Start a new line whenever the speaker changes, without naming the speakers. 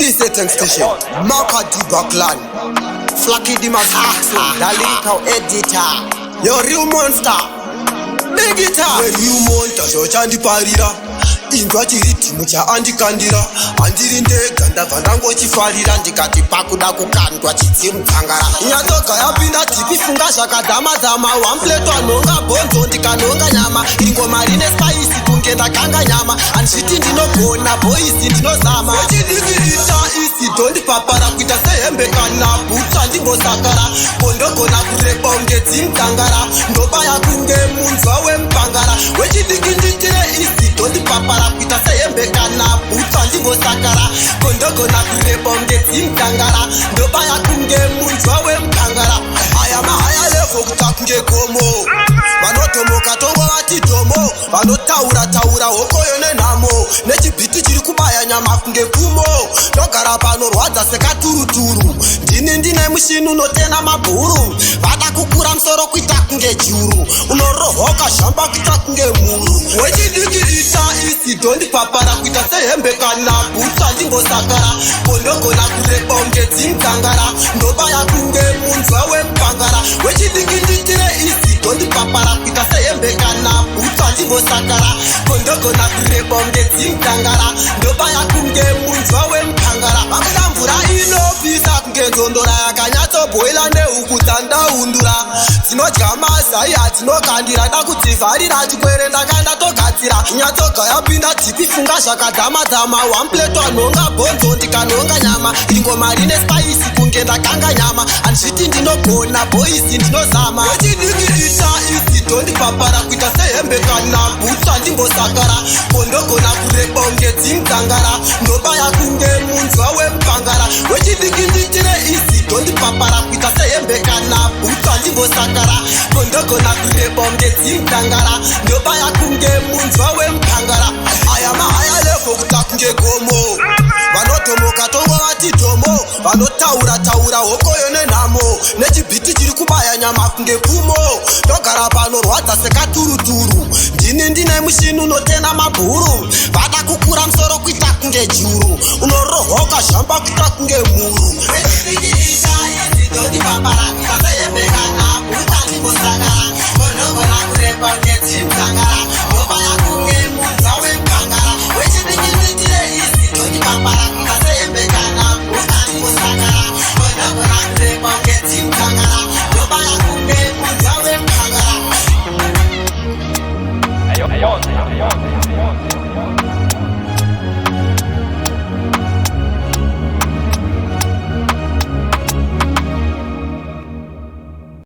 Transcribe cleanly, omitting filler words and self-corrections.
This is a station. Maka di Baklan. FLACKY di Masaxo. Darling cow editor. Your real monster. Big guitar. When you monster, so chandi parira. Ingwa chiriti mucha andikandira. Andiri ndega ndavhandango chifarira. Ndikati pakuda kukandwa chidzimudzangara. Nyatoka yapinda tipi funga zvakadhamadhama. One plate wanonga bonzo ndikanonga nyama. Ingoma rine spice kunge ndakanga nyama. Anditi ndinogona boisi ndinozama. Wechidikirita isi dondi papara. Kuita sehembe kana butsa ndingosakara. Kondogona kureba unge dzimdzangara. Ndobaya kunge munzwa wempangara. Wechidikinditire isi dondi papara. Kuita sehembe kana butsa ndingosakara. Kondogona kureba unge dzimdzangara. Ndobaya kunge munzwa wempangara. Aya mahaya levo kutakunge gomo. Vanotomoka tongo vati tomo. Vanotaura taura hokoyo nenhamo. Nechibhiti chiri kubaya nyama kunge kumo. Ndogara panorwadza sekaturuturu. Ndine mushini unotena mabhuru. Vada kukura musoro kuita kunge juru. Unorohoka shamba kuita kunge muru. Wechidikirita isi dondi papara. Kuita sehembe kana butsa ndingosakara. Kondogona kureba unge dzimdzangara. Ndobaya kunge munzwa wempangara. Wechidikinditire isi dondi papara. Kuita sehembe kana butsa ndingosakara. Kondogona kureba unge dzimdzangara. Ndobaya kunge munzwa wempangara. Vakada mvura inopisa kunge nzondora yakanyatsobhoila nehuku dzandaundura. Dzinodya mazai hadzinokandira. Ndakudzivharira chikwere ndakanda togadzira. Nyatsoga yapinda tipi funga zvakadhamadhama. One plate wanonga bonzo ndikanonga nyama. Ingoma rine spice kunge ndakanga nyama. Anditi ndinogona boisi ndinozama. Wechidikirita isi dondi papara. Kuita sehembe kana butsa ndingosakara. Kondogona kureba unge dzimdzangara. Ndobaya kunge munzwa wempangara. Wechidikinditire isi dondi papara. Kuita sehembe kana butsa ndingosakara. Kondogona kureba unge dzimdzangara. Ndobaya kunge munzwa wempangara. Aya mahaya levo kutakunge gomo. Vanotomoka tongo vati tomo. Vanotaura taura hokoyo nenhamo. Nechibhiti chiri kubaya nyama kunge kumo. Ndogara panorwadza sekaturuturu. Ndine mushini unotena mabhuru. Vada kukura musoro kuita kunge juru. Unorohoka shamba kuita kunge muru. Wechidikirita isi dondi papara. Kuita sehembe kana butsa ndingosakara. Kondogona kureba unge dzimdzangara. Ndobaya kunge munzwa wempangara. Wechidikinditire isi dondi papara.